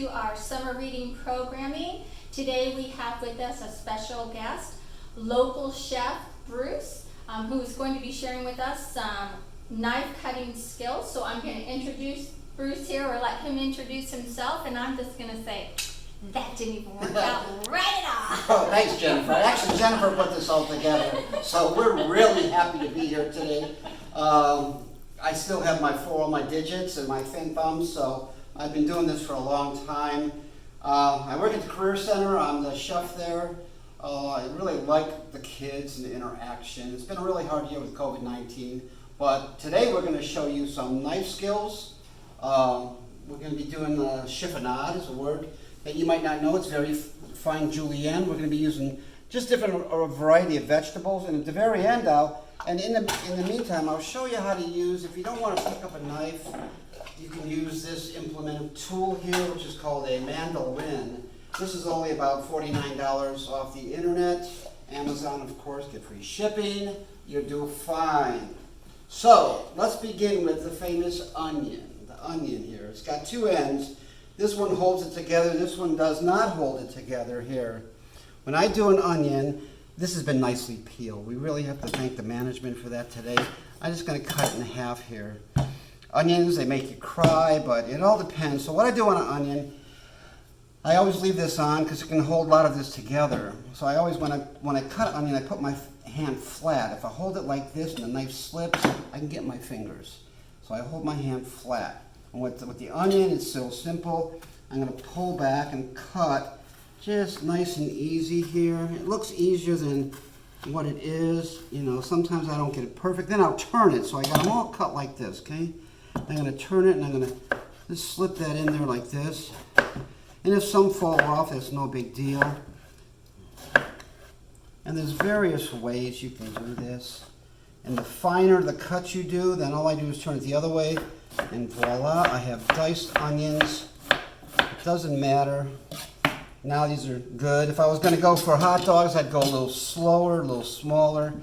to our summer reading programming. Today we have with us a special guest, local chef Bruce, who is going to be sharing with us some knife cutting skills. So I'm going to introduce Bruce here, or let him introduce himself, and I'm just going to say, that didn't even work out right at all. Oh, thanks, Jennifer. Actually, Jennifer put this all together, so we're really happy to be here today. I still have all my digits and my thin thumbs, so I've been doing this for a long time. I work at the Career Center. I'm the chef there. I really like the kids and the interaction. It's been a really hard year with COVID-19, but today we're going to show you some knife skills. We're going to be doing chiffonade, is a word that you might not know. It's very fine julienne. We're going to be using just a variety of vegetables, and at the very end, in the meantime, I'll show you how to use. If you don't want to pick up a knife, you can use this implement tool here, which is called a mandolin. This is only about $49 off the internet. Amazon, of course, get free shipping. You'll do fine. So let's begin with the famous onion. The onion here. It's got two ends. This one holds it together. This one does not hold it together here. When I do an onion, this has been nicely peeled. We really have to thank the management for that today. I'm just going to cut it in half here. Onions, they make you cry, but it all depends. So what I do on an onion, I always leave this on because it can hold a lot of this together. So I always, when I cut an onion, I put my hand flat. If I hold it like this and the knife slips, I can get my fingers. So I hold my hand flat. And with the onion, it's so simple. I'm going to pull back and cut just nice and easy here. It looks easier than what it is. You know, sometimes I don't get it perfect. Then I'll turn it. So I got them all cut like this, okay? I'm going to turn it and I'm going to just slip that in there like this. And if some fall off, that's no big deal. And there's various ways you can do this. And the finer the cut you do, then all I do is turn it the other way. And voila, I have diced onions. It doesn't matter. Now these are good. If I was going to go for hot dogs, I'd go a little slower, a little smaller.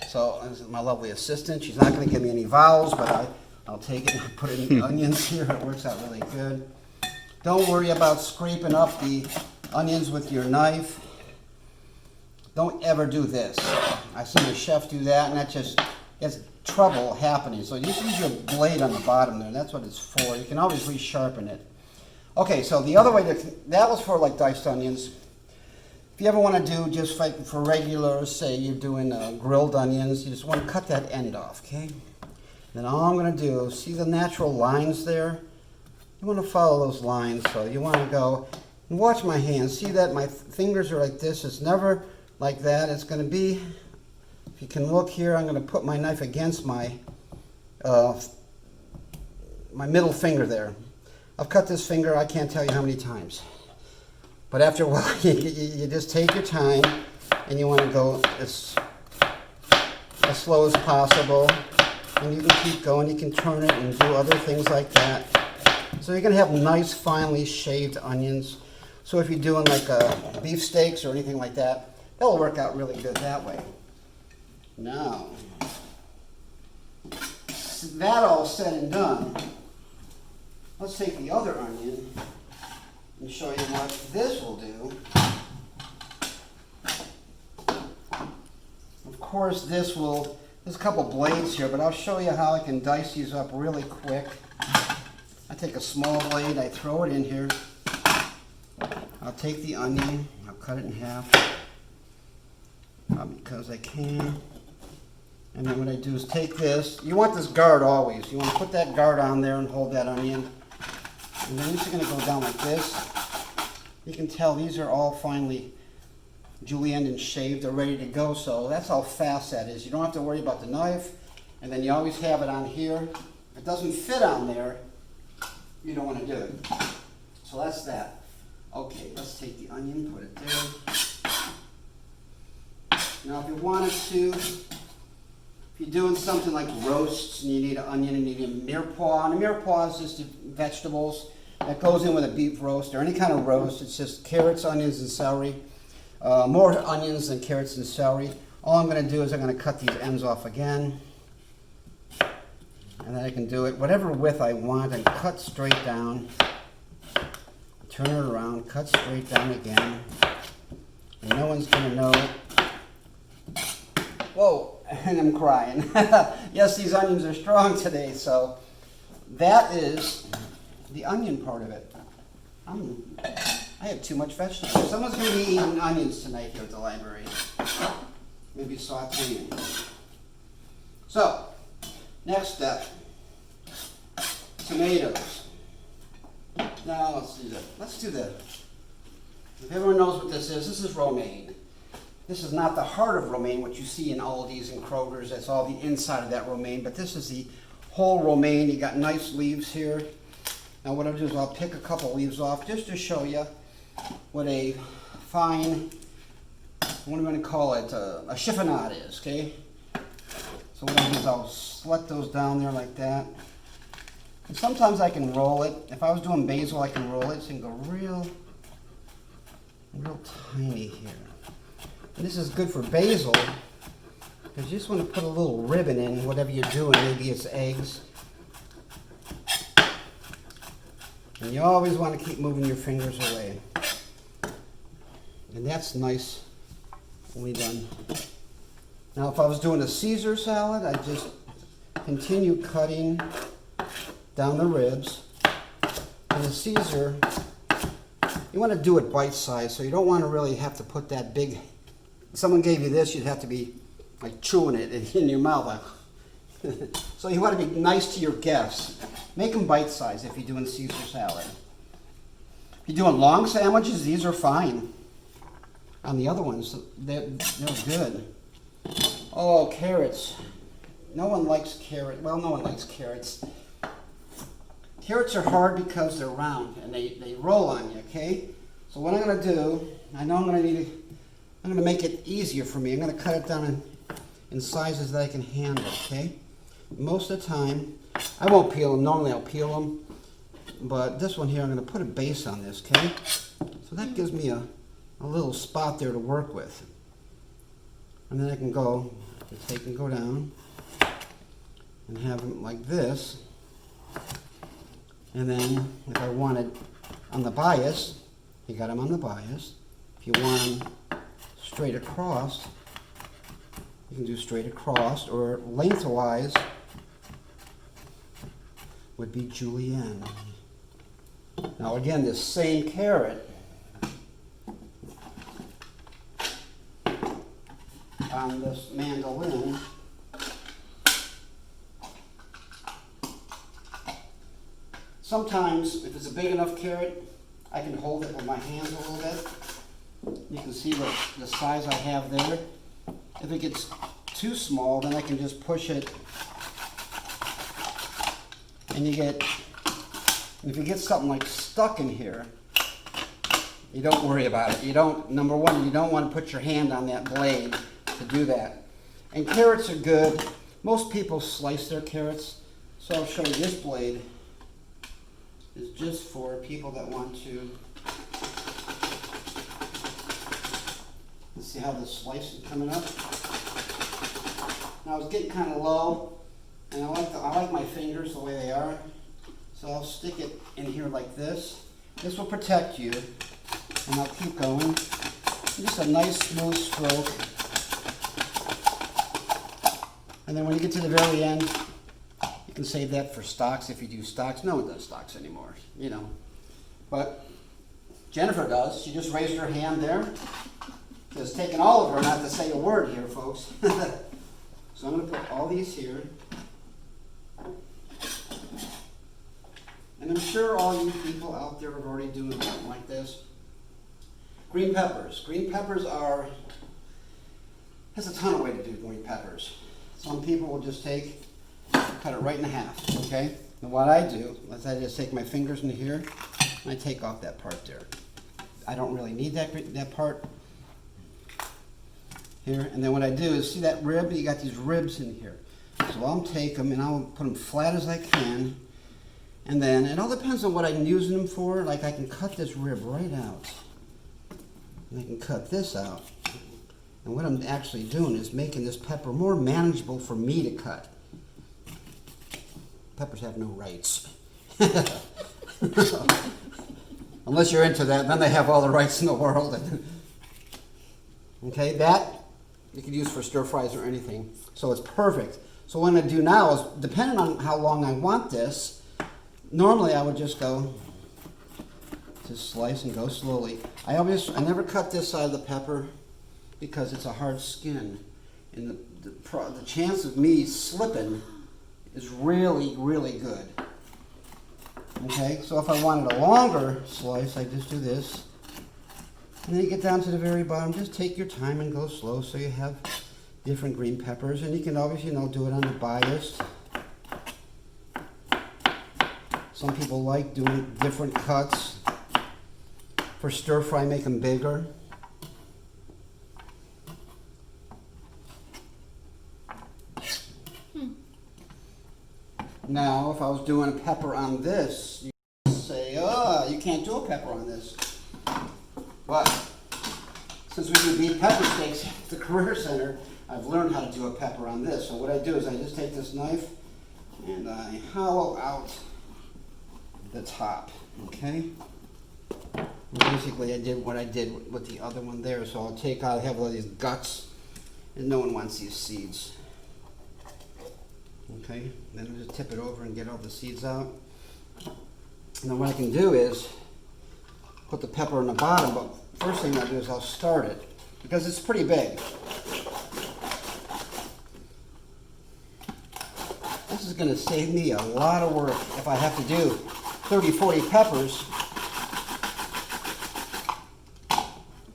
So this is my lovely assistant. She's not going to give me any vowels, but I'll take it and put it in the onions here. It works out really good. Don't worry about scraping up the onions with your knife. Don't ever do this. I've seen a chef do that, and that just gets trouble happening. So just use your blade on the bottom there. That's what it's for. You can always resharpen it. Okay, so the other way that was for like diced onions. If you ever want to do just like for regular, say you're doing grilled onions, you just want to cut that end off, okay? Then all I'm going to do, see the natural lines there? You want to follow those lines, so you want to go and watch my hands. See that my fingers are like this. It's never like that. It's going to be, if you can look here, I'm going to put my knife against my middle finger there. I've cut this finger, I can't tell you how many times. But after a while, you just take your time, and you want to go as slow as possible. And you can keep going, you can turn it and do other things like that. So you're going to have nice, finely shaved onions. So if you're doing like beef steaks or anything like that, that'll work out really good that way. Now, that all said and done, let's take the other onion and show you what this will do. Of course, there's a couple blades here, but I'll show you how I can dice these up really quick. I take a small blade, I throw it in here. I'll take the onion, I'll cut it in half, because I can. And then what I do is take this. You want this guard always. You want to put that guard on there and hold that onion. And then these are going to go down like this. You can tell these are all finely julienned and shaved. They're ready to go. So that's how fast that is. You don't have to worry about the knife. And then you always have it on here. If it doesn't fit on there, you don't want to do it. So that's that. Okay, let's take the onion, put it there. Now if you wanted to, if you're doing something like roasts and you need an onion and you need a mirepoix, and a mirepoix is just vegetables that goes in with a beef roast or any kind of roast. It's just carrots, onions, and celery. More onions than carrots and celery. All I'm going to do is I'm going to cut these ends off again. And then I can do it whatever width I want and cut straight down. turn it around, cut straight down again, and no one's gonna know. Whoa, and I'm crying. Yes, these onions are strong today, so that is the onion part of it. I have too much vegetables. Someone's gonna be eating onions tonight here at the library. Maybe sauteing. So, next step, tomatoes. Now let's do the, if everyone knows what this is romaine. This is not the heart of romaine, what you see in Aldi's and Kroger's. That's all the inside of that romaine, but this is the whole romaine. You got nice leaves here. Now what I'll do is I'll pick a couple leaves off just to show you what a fine, what am I going to call it, a chiffonade is, okay? So what I'll do is I'll select those down there like that. And sometimes I can roll it. If I was doing basil, I can roll it so you can go real tiny here. And this is good for basil because you just want to put a little ribbon in whatever you're doing. Maybe it's eggs. And you always want to keep moving your fingers away. And that's nice when we're done. Now if I was doing a Caesar salad, I'd just continue cutting down the ribs. And the Caesar, you want to do it bite-sized, so you don't want to really have to put that big. If someone gave you this, you'd have to be like chewing it in your mouth. Like so you want to be nice to your guests. Make them bite-sized if you're doing Caesar salad. If you're doing long sandwiches, these are fine. On the other ones, they're good. Oh, carrots. No one likes carrots. Well, no one likes carrots. Carrots are hard because they're round and they roll on you, okay? So what I'm going to do, I know I'm going to make it easier for me. I'm going to cut it down in sizes that I can handle, okay? Most of the time, I won't peel them. Normally I'll peel them. But this one here, I'm going to put a base on this, okay? So that gives me a little spot there to work with. And then I can go down and have them like this. And then if I wanted on the bias, you got them on the bias. If you want them straight across, you can do straight across, or lengthwise would be julienne. Now again, this same carrot on this mandolin, sometimes if it's a big enough carrot, I can hold it with my hands a little bit. You can see the size I have there. If it gets too small, then I can just push it, and if you get something like stuck in here, you don't worry about it. Number one, you don't want to put your hand on that blade to do that. And carrots are good. Most people slice their carrots, so I'll show you this blade is just for people that want to. Let's see how the slice is coming up. Now it's getting kind of low, and I like my fingers the way they are, so I'll stick it in here like this. This will protect you, and I'll keep going. Just a nice smooth stroke. And then when you get to the very end, you can save that for stocks if you do stocks. No one does stocks anymore, you know. But Jennifer does. She just raised her hand there. It's taken all of her not to say a word here, folks. So I'm going to put all these here. And I'm sure all you people out there are already doing something like this. Green peppers. Green peppers there's a ton of ways to do green peppers. Some people will just cut it right in half, okay? And what I do is I just take my fingers into here, and I take off that part there. I don't really need that part here. And then what I do is, see that rib? You got these ribs in here. So I'll take them and I'll put them flat as I can. And then, it all depends on what I'm using them for. Like I can cut this rib right out. And I can cut this out. And what I'm actually doing is making this pepper more manageable for me to cut. Peppers have no rights. Unless you're into that, then they have all the rights in the world. Okay, that you could use for stir fries or anything. So it's perfect. So what I'm going to do now is, depending on how long I want this, normally I would just go, just slice and go slowly. I never cut this side of the pepper because it's a hard skin. And the chance of me slipping is really, really good. Okay, so if I wanted a longer slice, I just do this. And then you get down to the very bottom, just take your time and go slow so you have different green peppers. And you can always, do it on the bias. Some people like doing different cuts. For stir fry, make them bigger. Now, if I was doing a pepper on this, you would say, oh, you can't do a pepper on this. But since we do beef pepper steaks at the Career Center, I've learned how to do a pepper on this. So what I do is I just take this knife and I hollow out the top, okay? And basically, I did what I did with the other one there. So I have all these guts, and no one wants these seeds. Okay, then I'll just tip it over and get all the seeds out. Now what I can do is put the pepper on the bottom, but first thing I'll do is I'll start it, because it's pretty big. This is going to save me a lot of work if I have to do 30, 40 peppers.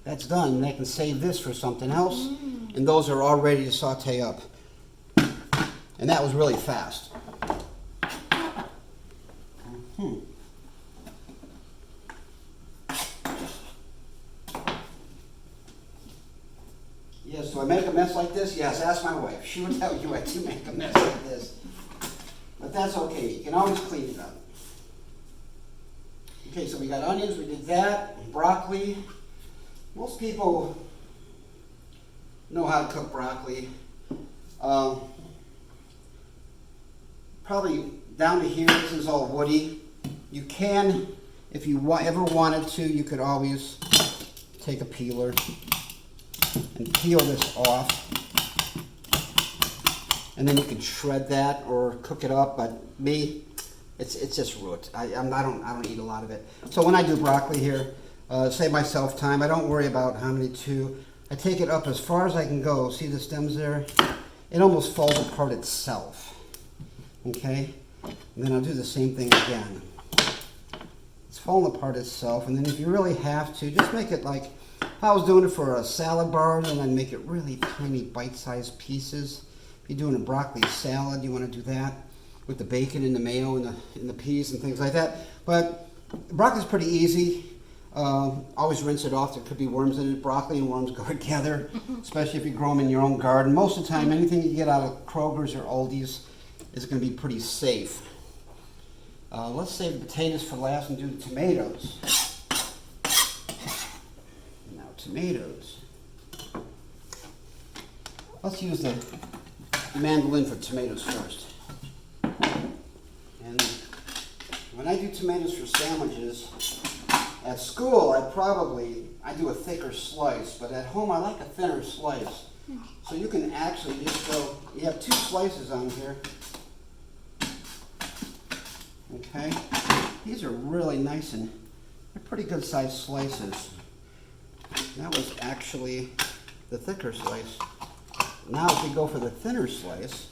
That's done, and I can save this for something else, and those are all ready to saute up. And that was really fast. Yes, do I make a mess like this? Yes, ask my wife. She would tell you I do make a mess like this. But that's okay. You can always clean it up. Okay, so we got onions, we did that, broccoli. Most people know how to cook broccoli. Probably down to here, this is all woody. You can, if you ever wanted to, you could always take a peeler and peel this off. And then you can shred that or cook it up, but me, it's just root. I don't eat a lot of it. So when I do broccoli here, save myself time. I don't worry about how many to. I take it up as far as I can go. See the stems there? It almost falls apart itself. Okay, and then I'll do the same thing again. It's falling apart itself, and then if you really have to, just make it like, if I was doing it for a salad bar, then I'd make it really tiny bite-sized pieces. If you're doing a broccoli salad, you want to do that with the bacon and the mayo and the peas and things like that. But broccoli's pretty easy. Always rinse it off. There could be worms in it. Broccoli and worms go together, especially if you grow them in your own garden. Most of the time, anything you get out of Kroger's or Aldi's is going to be pretty safe. Let's save the potatoes for last and do the tomatoes. Now tomatoes. Let's use the mandolin for tomatoes first. And when I do tomatoes for sandwiches, at school I do a thicker slice, but at home I like a thinner slice. So you can actually just go, you have 2 slices on here. Okay, these are really nice and they're pretty good sized slices. That was actually the thicker slice. Now if we go for the thinner slice,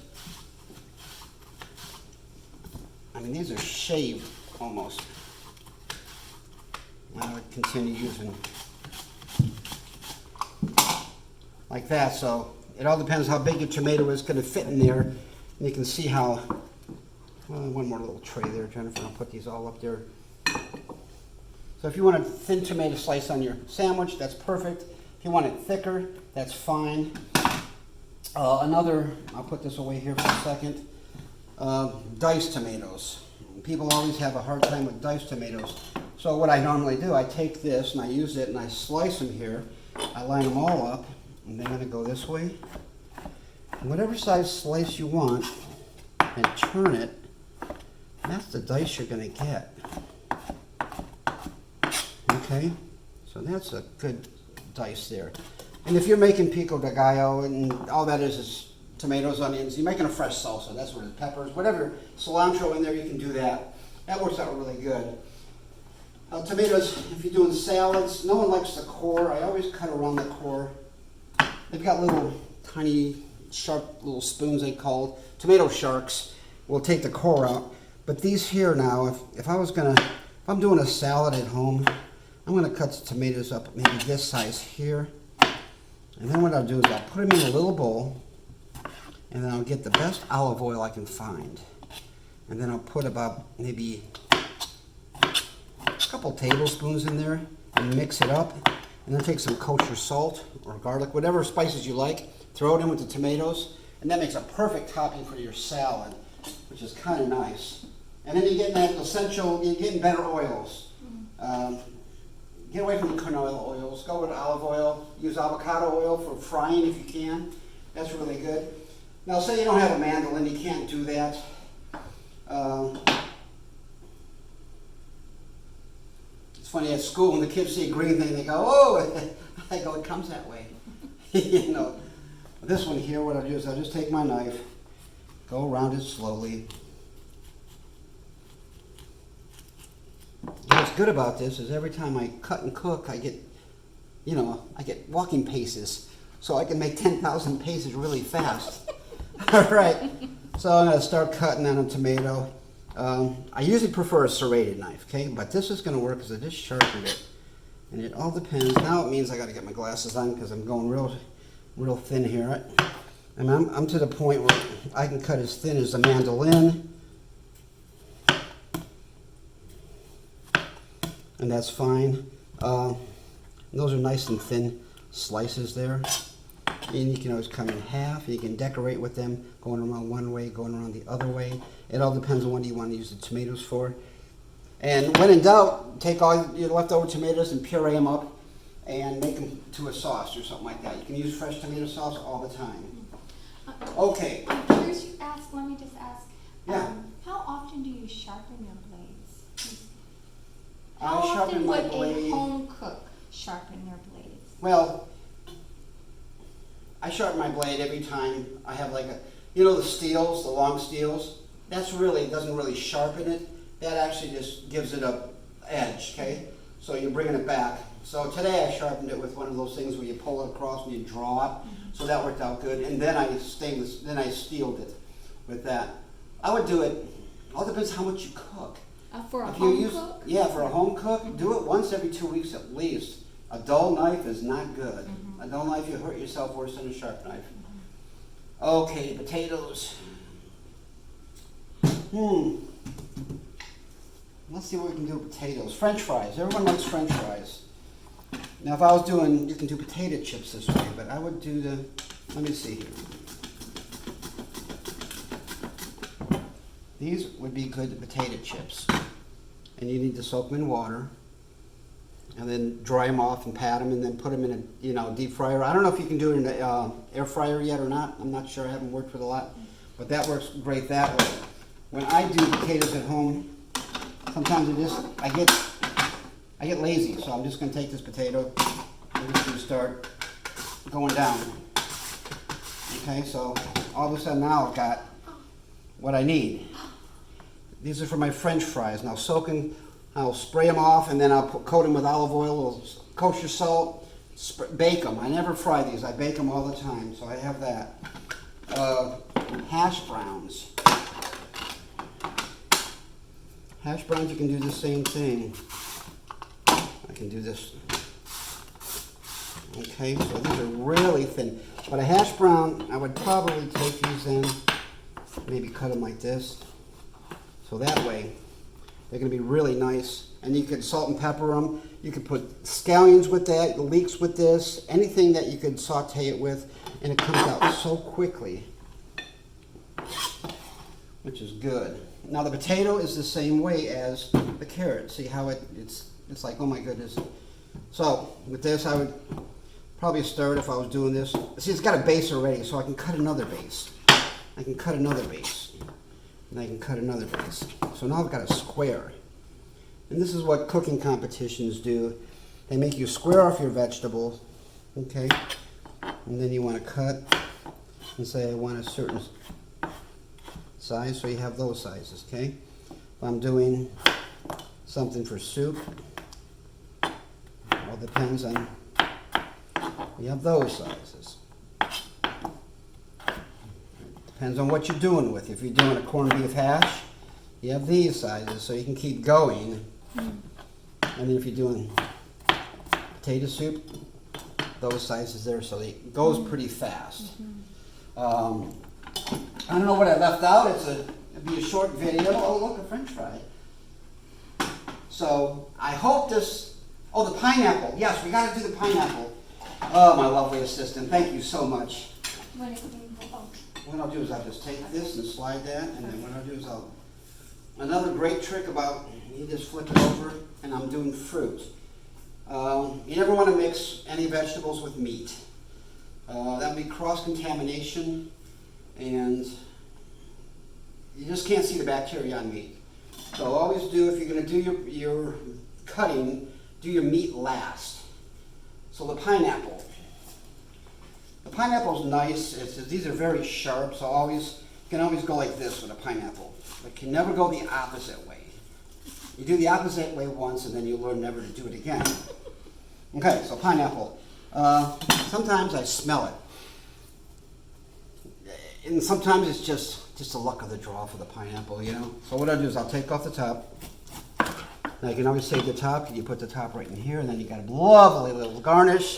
I mean these are shaved almost. I would continue using like that, so it all depends how big your tomato is going to fit in there. And you can see how. One more little tray there, Jennifer. I'll put these all up there. So if you want a thin tomato slice on your sandwich, that's perfect. If you want it thicker, that's fine. I'll put this away here for a second. Diced tomatoes. People always have a hard time with diced tomatoes. So what I normally do, I take this and I use it and I slice them here. I line them all up, and then I'm going to go this way. And whatever size slice you want, and turn it. That's the dice you're going to get. Okay, so that's a good dice there. And if you're making pico de gallo and all that is tomatoes, onions, you're making a fresh salsa, that's what it is, peppers, whatever, cilantro in there, you can do that. That works out really good. Tomatoes, if you're doing salads, no one likes the core. I always cut around the core. They've got little tiny, sharp little spoons, they call it. Tomato sharks will take the core out. But these here now, if I'm doing a salad at home, I'm gonna cut the tomatoes up maybe this size here. And then what I'll do is I'll put them in a little bowl, and then I'll get the best olive oil I can find. And then I'll put about maybe a couple tablespoons in there and mix it up. And then take some kosher salt or garlic, whatever spices you like, throw it in with the tomatoes, and that makes a perfect topping for your salad, which is kind of nice. And then you're getting that essential, you're getting better oils. Get away from the canola oils, go with olive oil, use avocado oil for frying if you can. That's really good. Now say you don't have a mandolin, you can't do that. It's funny at school when the kids see a green thing, they go, oh, I go, it comes that way. You know, this one here, what I'll do is I'll just take my knife, go around it slowly. What's good about this is every time I cut and cook, I get walking paces, so I can make 10,000 paces really fast. All right, so I'm gonna start cutting on a tomato. I usually prefer a serrated knife, okay? But this is gonna work because I just sharpened it. And it all depends. Now it means I gotta get my glasses on because I'm going real thin here. And I'm to the point where I can cut as thin as a mandolin. And that's fine. Those are nice and thin slices there. And you can always come in half. You can decorate with them, going around one way, going around the other way. It all depends on what you want to use the tomatoes for. And when in doubt, take all your leftover tomatoes and puree them up and make them to a sauce or something like that. You can use fresh tomato sauce all the time. Okay. Let me just ask, Yeah. how often do you sharpen your blades? I How sharpen often my would blade. a home cook sharpen your blades? Well, I sharpen my blade every time I have like the steels, the long steels. Doesn't really sharpen it. That actually just gives it a edge, okay? So you're bringing it back. So today I sharpened it with one of those things where you pull it across and you draw it. So that worked out good. And then I steeled it with that. I would do it, all depends how much you cook. For a home cook? Yeah, for a home cook, do it once every 2 weeks at least. A dull knife is not good. A dull knife, you hurt yourself worse than a sharp knife. Okay, potatoes. Let's see what we can do with potatoes. French fries. Everyone likes French fries. Now, if I was doing, you can do potato chips this way, but I would do let me see here. These would be good potato chips. And you need to soak them in water. And then dry them off and pat them and then put them in a deep fryer. I don't know if you can do it in an air fryer yet or not. I'm not sure. I haven't worked with a lot. But that works great that way. When I do potatoes at home, sometimes I get lazy. So I'm just going to take this potato and just gonna start going down. Okay, so all of a sudden now I've got what I need. These are for my French fries. Now I'll spray them off and then I'll coat them with olive oil, kosher salt, bake them. I never fry these, I bake them all the time, so I have that. Hash browns. Hash browns, you can do the same thing. I can do this. Okay, so these are really thin. But a hash brown, I would probably take these in, maybe cut them like this. So that way, they're going to be really nice. And you could salt and pepper them. You could put scallions with that, leeks with this, anything that you could saute it with, and it comes out so quickly, which is good. Now the potato is the same way as the carrot. See how it's like, oh my goodness. So with this, I would probably stir it if I was doing this. See, it's got a base already, so I can cut another base. I can cut another base. And I can cut another base. So now I've got a square. And this is what cooking competitions do. They make you square off your vegetables, okay? And then you want to cut and say I want a certain size, so you have those sizes, okay? If I'm doing something for soup, well, it depends on, you have those sizes. Depends on what you're doing with. If you're doing a corned beef hash, you have these sizes so you can keep going. And then if you're doing potato soup, those sizes there, so it goes pretty fast. I don't know what I left out. It'd be a short video. Oh, look, a French fry. So I hope this. Oh, the pineapple. Yes, we got to do the pineapple. Oh, my lovely assistant. Thank you so much. What I'll do is I'll just take this and slide that, and then what I'll do is another great trick about, you just flip it over, and I'm doing fruit. You never want to mix any vegetables with meat. That would be cross-contamination, and you just can't see the bacteria on meat. So always do, if you're going to do your cutting, do your meat last. So the pineapple. The pineapple's nice. These are very sharp, so you can always go like this with a pineapple. But you can never go the opposite way. You do the opposite way once, and then you learn never to do it again. Okay, so pineapple. Sometimes I smell it. And sometimes it's just the luck of the draw for the pineapple, you know. So what I'll do is I'll take off the top. Now you can always save the top. You put the top right in here, and then you got a lovely little garnish.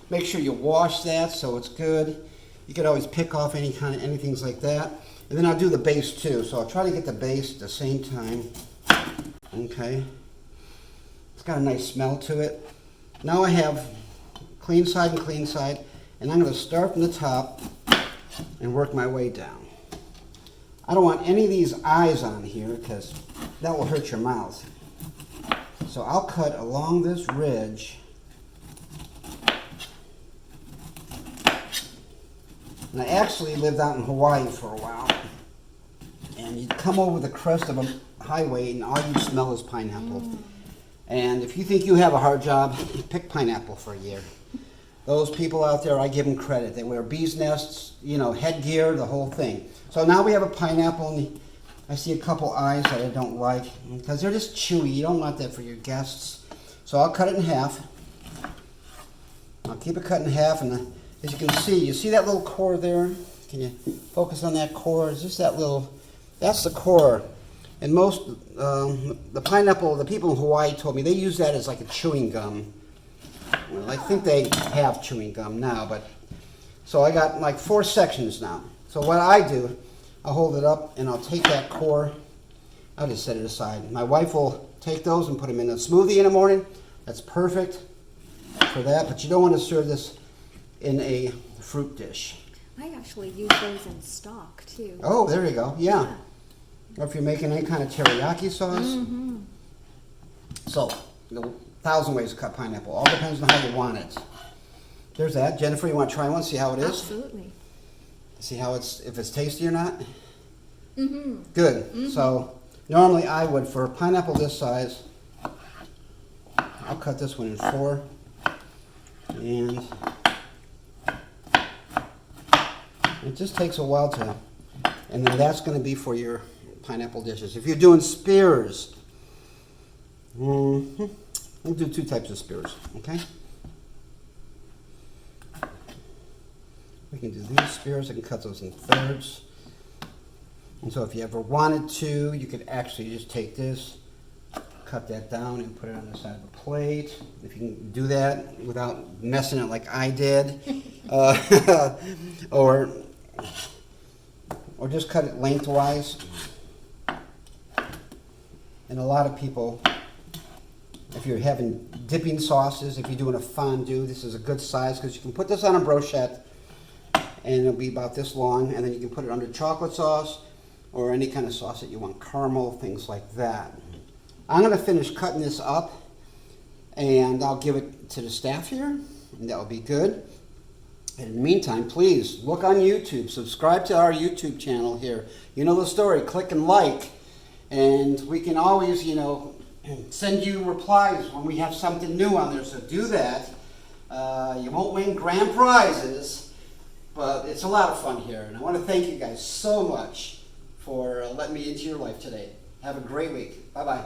Make sure you wash that so it's good. You can always pick off anything like that. And then I'll do the base too. So I'll try to get the base at the same time. Okay. It's got a nice smell to it. Now I have clean side and clean side. And I'm going to start from the top and work my way down. I don't want any of these eyes on here because that will hurt your mouth. So I'll cut along this ridge. And I actually lived out in Hawaii for a while. And you'd come over the crest of a highway and all you'd smell is pineapple. And if you think you have a hard job, pick pineapple for a year. Those people out there, I give them credit. They wear bees nests, you know, headgear, the whole thing. So now we have a pineapple, and I see a couple eyes that I don't like because they're just chewy. You don't want that for your guests. So I'll cut it in half. I'll keep it cut in half, and as you can see, you see that little core there? Can you focus on that core? It's just that little, that's the core. And most, the pineapple, the people in Hawaii told me they use that as like a chewing gum. Well, I think they have chewing gum now, but, so I got like 4 sections now. So what I do, I'll hold it up and I'll take that core, I'll just set it aside. My wife will take those and put them in a smoothie in the morning. That's perfect for that, but you don't want to serve this in a fruit dish. I actually use those in stock too. Oh, there you go. Yeah. Or if you're making any kind of teriyaki sauce. So, 1,000 ways to cut pineapple. All depends on how you want it. There's that. Jennifer, you want to try one? See how it is? Absolutely. See how if it's tasty or not? Good. So, normally I would, for a pineapple this size, I'll cut this one in 4. And it just takes a while to, and then that's going to be for your pineapple dishes. If you're doing spears, we'll do 2 types of spears, okay? We can do these spears. I can cut those in thirds. And so if you ever wanted to, you could actually just take this, cut that down and put it on the side of a plate. If you can do that without messing it like I did. Or just cut it lengthwise. And a lot of people, if you're having dipping sauces, if you're doing a fondue, this is a good size because you can put this on a brochette and it'll be about this long, and then you can put it under chocolate sauce or any kind of sauce that you want, caramel, things like that. I'm going to finish cutting this up and I'll give it to the staff here, and that will be good. And in the meantime, please look on YouTube, subscribe to our YouTube channel here. You know the story, click and like, and we can always, send you replies when we have something new on there, so do that. You won't win grand prizes, but it's a lot of fun here. And I want to thank you guys so much for letting me into your life today. Have a great week. Bye-bye.